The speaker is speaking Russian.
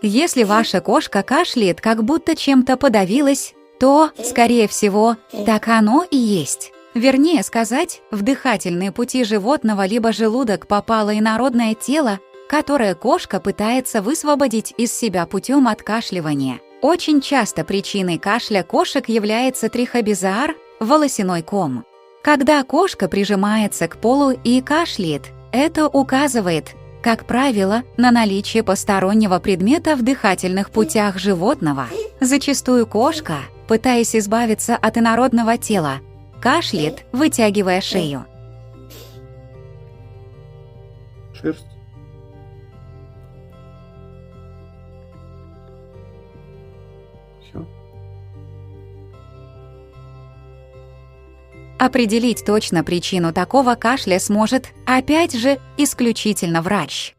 Если ваша кошка кашляет, как будто чем-то подавилась, то, скорее всего, так оно и есть. Вернее сказать, в дыхательные пути животного либо желудок попало инородное тело, которое кошка пытается высвободить из себя путем откашливания. Очень часто причиной кашля кошек является трихобизар, волосяной ком. Когда кошка прижимается к полу и кашляет, это указывает, как правило, на наличие постороннего предмета в дыхательных путях животного. Зачастую кошка, пытаясь избавиться от инородного тела, кашляет, вытягивая шею. Шерсть. Все. Определить точно причину такого кашля сможет, опять же, исключительно врач.